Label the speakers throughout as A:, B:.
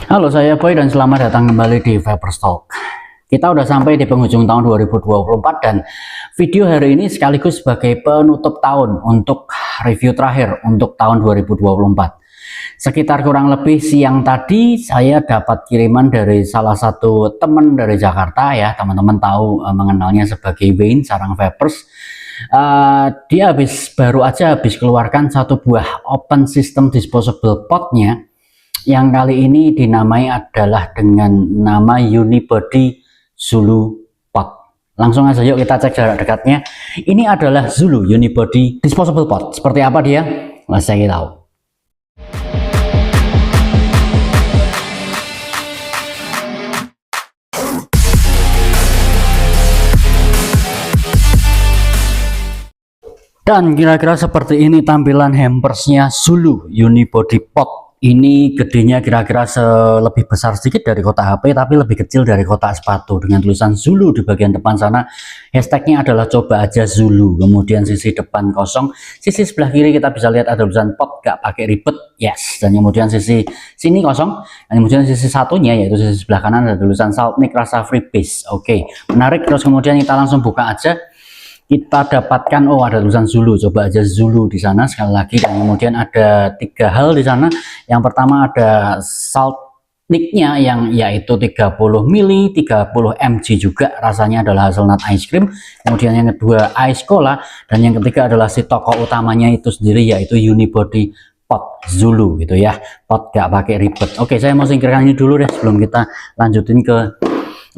A: Halo, saya Boy dan selamat datang kembali di Viperstalk. Kita udah sampai di penghujung tahun 2024 dan video hari ini sekaligus sebagai penutup tahun untuk review terakhir untuk tahun 2024. Sekitar kurang lebih siang tadi saya dapat kiriman dari salah satu teman dari Jakarta ya, teman-teman tahu mengenalnya sebagai Wayne Sarang Vapers. Dia baru aja habis keluarkan satu buah open system disposable potnya yang kali ini dinamai adalah dengan nama Unibody Zulu Pot. Langsung aja yuk kita cek jarak dekatnya. Ini adalah Zulu Unibody Disposable Pot. Seperti apa dia? Let's check it out. Dan kira-kira seperti ini tampilan hampersnya Zulu Unibody Pot. Ini gedenya kira-kira lebih besar sedikit dari kotak HP, tapi lebih kecil dari kotak sepatu, dengan tulisan Zulu di bagian depan sana. Hashtagnya adalah coba aja Zulu. Kemudian sisi depan kosong, sisi sebelah kiri kita bisa lihat ada tulisan pot gak pakai ribet, yes. Dan kemudian sisi sini kosong, dan kemudian sisi satunya yaitu sisi sebelah kanan ada tulisan Saltnik rasa freebase. Oke, menarik. Terus kemudian kita langsung buka aja. Kita dapatkan, oh ada tulisan Zulu, coba aja Zulu di sana sekali lagi. Dan kemudian ada tiga hal di sana. Yang pertama ada Saltniknya yang yaitu 30 ml, 30 mg juga, rasanya adalah hazelnut ice cream. Kemudian yang kedua ice cola, dan yang ketiga adalah si tokoh utamanya itu sendiri yaitu Unibody Pot Zulu gitu ya, pot gak pakai ribet. Oke, saya mau singkirkan ini dulu deh sebelum kita lanjutin ke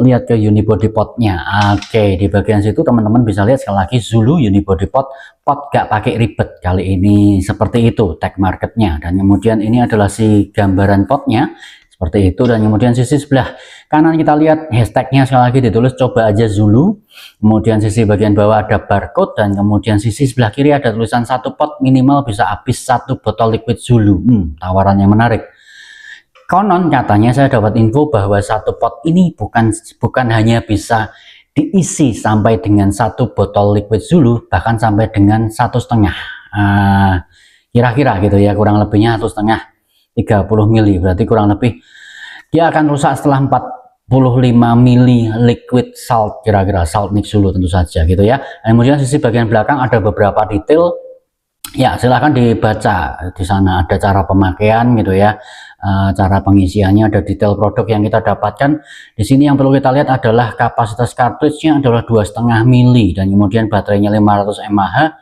A: lihat ke Unibody Potnya. Oke, di bagian situ teman-teman bisa lihat sekali lagi Zulu Unibody Pot, pot gak pakai ribet. Kali ini seperti itu tag marketnya. Dan kemudian ini adalah si gambaran potnya seperti itu. Dan kemudian sisi sebelah kanan kita lihat hashtagnya sekali lagi ditulis coba aja Zulu. Kemudian sisi bagian bawah ada barcode, dan kemudian sisi sebelah kiri ada tulisan satu pot minimal bisa habis satu botol liquid Zulu. Tawaran yang menarik. Konon katanya saya dapat info bahwa satu pot ini bukan hanya bisa diisi sampai dengan satu botol liquid Zulu, bahkan sampai dengan 1,5 kira-kira gitu ya, kurang lebihnya 1,5 30 mili, berarti kurang lebih dia akan rusak setelah 45 mili liquid salt, kira-kira Saltnik Zulu tentu saja gitu ya. Kemudian sisi bagian belakang ada beberapa detail. Ya, silahkan dibaca di sana, ada cara pemakaian gitu ya, cara pengisiannya, ada detail produk yang kita dapatkan. Di sini yang perlu kita lihat adalah kapasitas cartridge-nya adalah 2,5 mili, dan kemudian baterainya 500 mAh,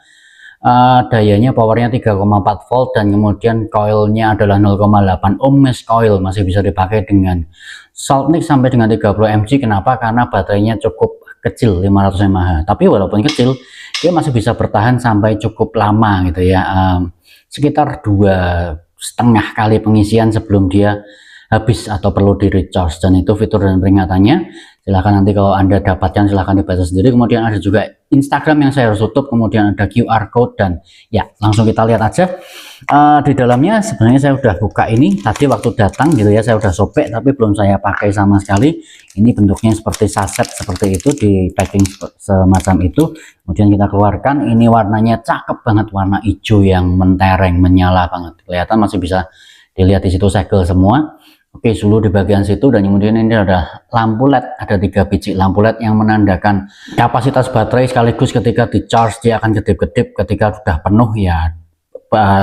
A: dayanya powernya 3,4 volt, dan kemudian coilnya adalah 0,8 ohm mesh coil, masih bisa dipakai dengan Saltnik sampai dengan 30 mg. Kenapa? Karena baterainya cukup kecil, 500 mAh, tapi walaupun kecil dia masih bisa bertahan sampai cukup lama gitu ya, sekitar 2,5 kali pengisian sebelum dia habis atau perlu di recharge. Dan itu fitur dan peringatannya, silahkan nanti kalau Anda dapatkan silahkan dibaca sendiri. Kemudian ada juga Instagram yang saya harus tutup, kemudian ada QR code, dan ya langsung kita lihat aja. Di dalamnya sebenarnya saya udah buka ini tadi waktu datang gitu ya, saya udah sobek tapi belum saya pakai sama sekali. Ini bentuknya seperti saset seperti itu, di packing semacam itu. Kemudian kita keluarkan, ini warnanya cakep banget, warna hijau yang mentereng, menyala banget, kelihatan masih bisa dilihat di situ segel semua. Oke, Zulu di bagian situ, dan kemudian ini ada lampu LED, ada 3 biji lampu LED yang menandakan kapasitas baterai, sekaligus ketika di charge dia akan kedip-kedip, ketika sudah penuh ya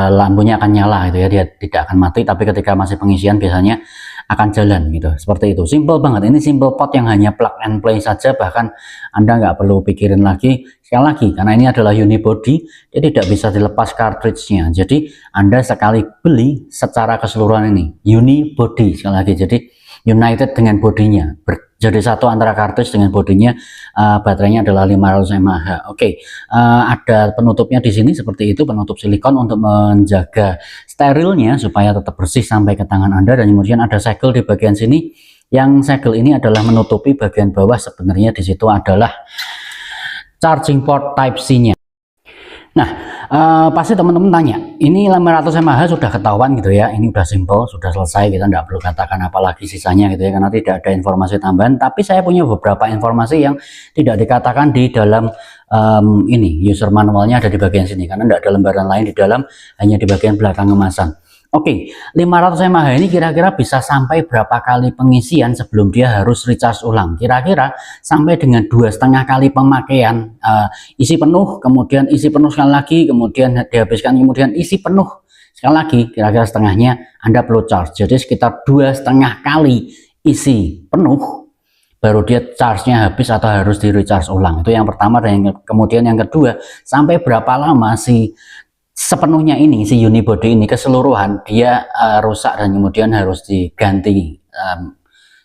A: lampunya akan nyala gitu ya, dia tidak akan mati, tapi ketika masih pengisian biasanya akan jalan gitu, seperti itu. Simple banget, ini simple pot yang hanya plug and play saja, bahkan Anda nggak perlu pikirin lagi. Sekali lagi, karena ini adalah unibody, dia tidak bisa dilepas cartridge-nya, jadi Anda sekali beli secara keseluruhan ini unibody, sekali lagi, jadi united dengan bodinya, jadi satu antara cartridge dengan bodinya. Baterainya adalah 500 mAh. Oke, ada penutupnya di sini seperti itu, penutup silikon untuk menjaga sterilnya supaya tetap bersih sampai ke tangan Anda. Dan kemudian ada segel di bagian sini, yang segel ini adalah menutupi bagian bawah. Sebenarnya di situ adalah charging port Type C-nya. Nah, pasti teman-teman tanya, ini 500 mAh sudah ketahuan gitu ya, ini udah simple, sudah selesai, kita nggak perlu katakan apalagi sisanya gitu ya, karena tidak ada informasi tambahan. Tapi saya punya beberapa informasi yang tidak dikatakan di dalam ini user manualnya, ada di bagian sini, karena nggak ada lembaran lain di dalam, hanya di bagian belakang kemasan. Oke, 500 mAh ini kira-kira bisa sampai berapa kali pengisian sebelum dia harus recharge ulang? Kira-kira sampai dengan 2,5 kali pemakaian, isi penuh, kemudian isi penuh sekali lagi, kemudian dihabiskan, kemudian isi penuh sekali lagi, kira-kira setengahnya Anda perlu charge. Jadi sekitar 2,5 kali isi penuh baru dia charge-nya habis atau harus di recharge ulang. Itu yang pertama. Dan kemudian yang kedua, sampai berapa lama si sepenuhnya ini, si unibody ini keseluruhan dia rusak dan kemudian harus diganti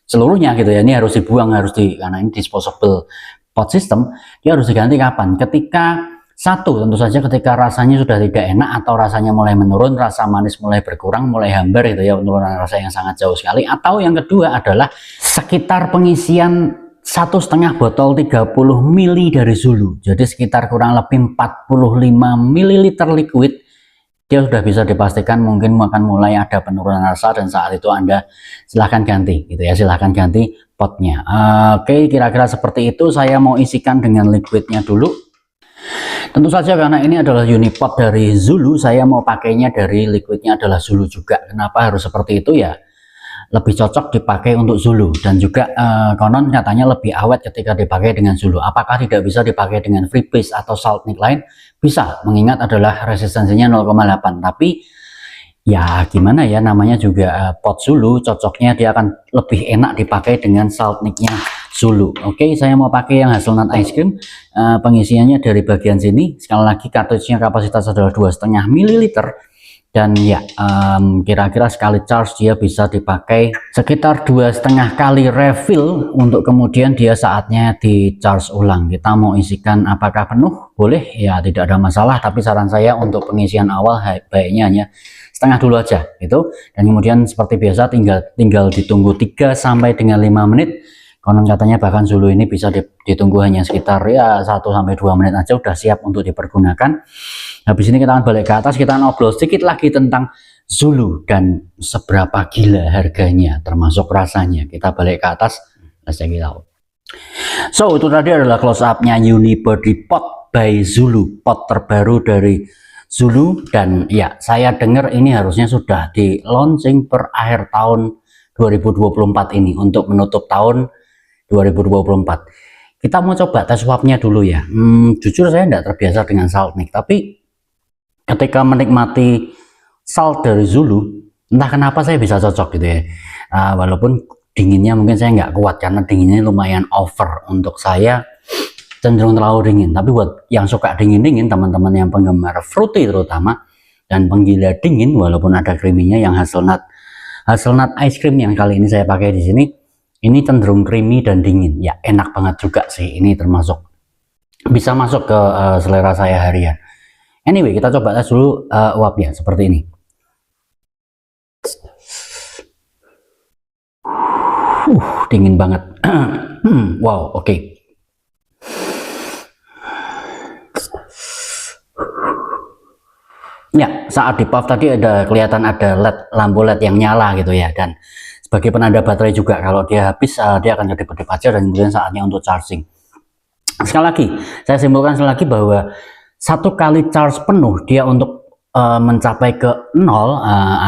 A: seluruhnya gitu ya. Ini harus dibuang, karena ini disposable pot system, dia harus diganti kapan? Ketika satu, tentu saja ketika rasanya sudah tidak enak atau rasanya mulai menurun, rasa manis mulai berkurang, mulai hambar gitu ya, penurunan rasa yang sangat jauh sekali. Atau yang kedua adalah sekitar pengisian 1,5 botol 30 ml dari Zulu, jadi sekitar kurang lebih 45 ml liquid, dia sudah bisa dipastikan mungkin akan mulai ada penurunan rasa, dan saat itu Anda silahkan ganti gitu ya, silahkan ganti potnya. Oke, kira-kira seperti itu. Saya mau isikan dengan liquidnya dulu. Tentu saja karena ini adalah unipot dari Zulu, saya mau pakainya dari liquidnya adalah Zulu juga. Kenapa harus seperti itu ya? Lebih cocok dipakai untuk Zulu, dan juga konon katanya lebih awet ketika dipakai dengan Zulu. Apakah tidak bisa dipakai dengan freebase atau Saltnik lain? Bisa, mengingat adalah resistensinya 0,8. Tapi ya gimana ya, namanya juga pot Zulu, cocoknya dia akan lebih enak dipakai dengan Saltniknya Zulu. Oke, saya mau pakai yang hazelnut ice cream. Pengisiannya dari bagian sini. Sekali lagi, kartusnya kapasitas adalah 2,5 ml. Dan ya, kira-kira sekali charge dia bisa dipakai sekitar 2,5 kali refill, untuk kemudian dia saatnya di charge ulang. Kita mau isikan apakah penuh? Boleh ya, tidak ada masalah, tapi saran saya untuk pengisian awal baiknya hanya setengah dulu aja gitu. Dan kemudian seperti biasa tinggal ditunggu 3 sampai dengan 5 menit. Konon katanya bahkan Zulu ini bisa ditunggu hanya sekitar ya 1-2 menit aja udah siap untuk dipergunakan. Habis ini kita akan balik ke atas, kita ngobrol sedikit lagi tentang Zulu dan seberapa gila harganya termasuk rasanya. Kita balik ke atas, let's check it out. So, itu tadi adalah close up-nya unibody pot by Zulu, pot terbaru dari Zulu. Dan ya, saya dengar ini harusnya sudah di launching per akhir tahun 2024 ini untuk menutup tahun 2024. Kita mau coba tes swabnya dulu ya. Jujur saya tidak terbiasa dengan Saltnik, tapi ketika menikmati salt dari Zulu, entah kenapa saya bisa cocok gitu ya. Walaupun dinginnya mungkin saya nggak kuat karena dinginnya lumayan over, untuk saya cenderung terlalu dingin. Tapi buat yang suka dingin-dingin, teman-teman yang penggemar fruity terutama dan penggila dingin, walaupun ada creaminya yang hazelnut ice cream yang kali ini saya pakai di sini, ini cenderung creamy dan dingin. Ya, enak banget juga sih. Ini termasuk bisa masuk ke selera saya harian. Anyway, kita coba tes dulu uapnya seperti ini. Dingin banget. Wow, oke. Ya, saat di puff tadi kelihatan ada lampu LED yang nyala gitu ya, dan sebagai penanda baterai juga, kalau dia habis dia akan kedip-kedip aja, dan kemudian saatnya untuk charging. Sekali lagi, saya simpulkan sekali lagi bahwa 1 kali charge penuh dia untuk mencapai ke 0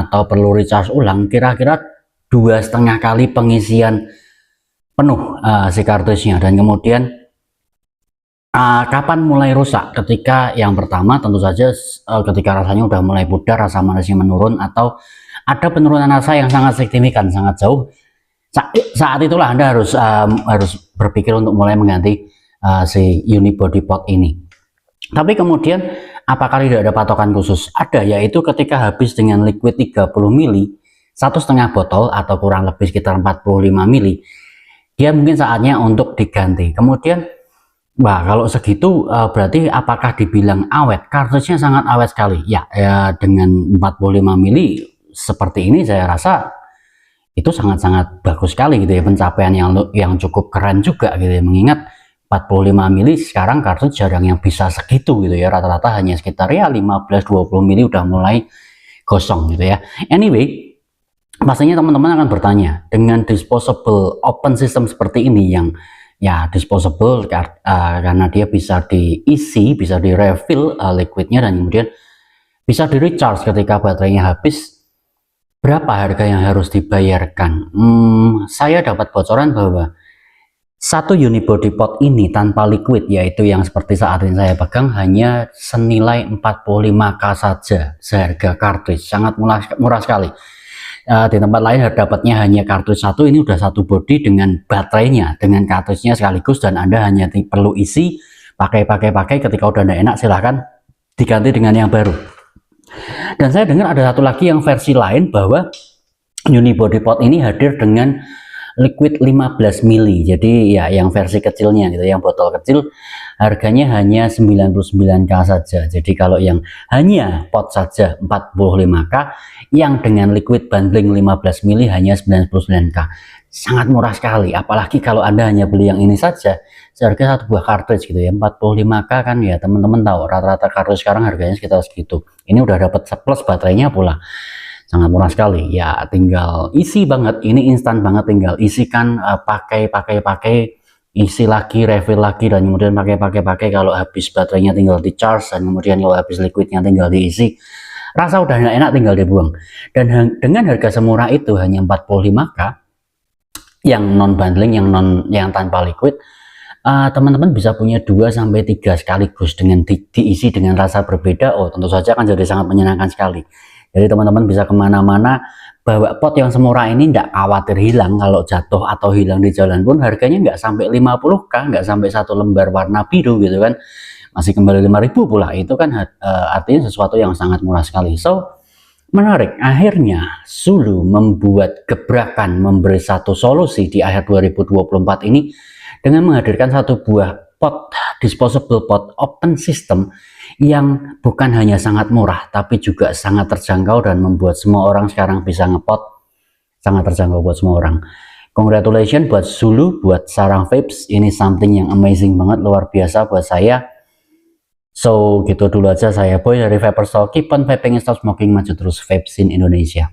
A: atau perlu recharge ulang, kira-kira 2,5 kali pengisian penuh si kartusnya. Dan kemudian kapan mulai rusak? Ketika yang pertama tentu saja ketika rasanya udah mulai pudar, rasa manisnya menurun, atau ada penurunan rasa yang sangat signifikan, sangat jauh. Saat itulah Anda harus berpikir untuk mulai mengganti si unibody pot ini. Tapi kemudian apakah tidak ada patokan khusus? Ada, yaitu ketika habis dengan liquid 30 ml, 1,5 botol atau kurang lebih sekitar 45 ml, dia mungkin saatnya untuk diganti. Kemudian wah, kalau segitu berarti apakah dibilang awet? Kartusnya sangat awet sekali. Ya, dengan 45 ml seperti ini saya rasa itu sangat-sangat bagus sekali gitu ya, pencapaian yang cukup keren juga gitu ya, mengingat 45 ml sekarang kartu jarang yang bisa segitu gitu ya, rata-rata hanya sekitar ya 15-20 ml udah mulai gosong gitu ya. Anyway, pastinya teman-teman akan bertanya, dengan disposable open system seperti ini yang ya disposable karena dia bisa diisi, bisa di refill liquidnya, dan kemudian bisa di recharge ketika baterainya habis, Berapa harga yang harus dibayarkan? Saya dapat bocoran bahwa satu unibody pot ini tanpa liquid, yaitu yang seperti saat ini saya pegang, hanya senilai 45k saja seharga kartridge. Sangat murah sekali. Di tempat lain dapatnya hanya kartridge satu, ini udah satu body dengan baterainya, dengan kartridge-nya sekaligus, dan Anda hanya perlu isi, pakai. Ketika udah tidak enak silahkan diganti dengan yang baru. Dan saya dengar ada satu lagi yang versi lain bahwa unibody pot ini hadir dengan liquid 15 mili. Jadi ya yang versi kecilnya gitu, yang botol kecil harganya hanya 99k saja. Jadi kalau yang hanya pot saja 45k, yang dengan liquid bundling 15 mili hanya 99k. Sangat murah sekali, apalagi kalau Anda hanya beli yang ini saja seharga satu buah cartridge gitu ya, 45k kan ya, teman-teman tahu rata-rata cartridge sekarang harganya sekitar segitu. Ini udah dapat plus baterainya pula. Sangat murah sekali ya, tinggal isi banget, ini instan banget, tinggal isikan, pakai, isi lagi, refill lagi, dan kemudian pakai. Kalau habis baterainya tinggal di charge, dan kemudian kalau habis liquidnya tinggal diisi. Rasa udah enak tinggal dibuang. Dan dengan harga semurah itu hanya 45k, yang non bundling, yang tanpa liquid, teman-teman bisa punya 2-3 sekaligus dengan diisi dengan rasa berbeda. Oh, tentu saja akan jadi sangat menyenangkan sekali. Jadi teman-teman bisa kemana-mana bawa pot yang semurah ini, tidak khawatir hilang. Kalau jatuh atau hilang di jalan pun harganya nggak sampai 50k, nggak sampai satu lembar warna biru gitu kan, masih kembali 5.000 pula. Itu kan artinya sesuatu yang sangat murah sekali. So menarik, akhirnya Zulu membuat gebrakan, memberi satu solusi di akhir 2024 ini dengan menghadirkan satu buah pot, disposable pot open system, yang bukan hanya sangat murah tapi juga sangat terjangkau dan membuat semua orang sekarang bisa ngepot. Sangat terjangkau buat semua orang. Congratulations buat Zulu, buat sarang vapes, ini something yang amazing banget, luar biasa buat saya. So gitu dulu aja, saya Boy dari Vapers Talk. Keep on vaping and stop smoking, maju terus vape scene Indonesia.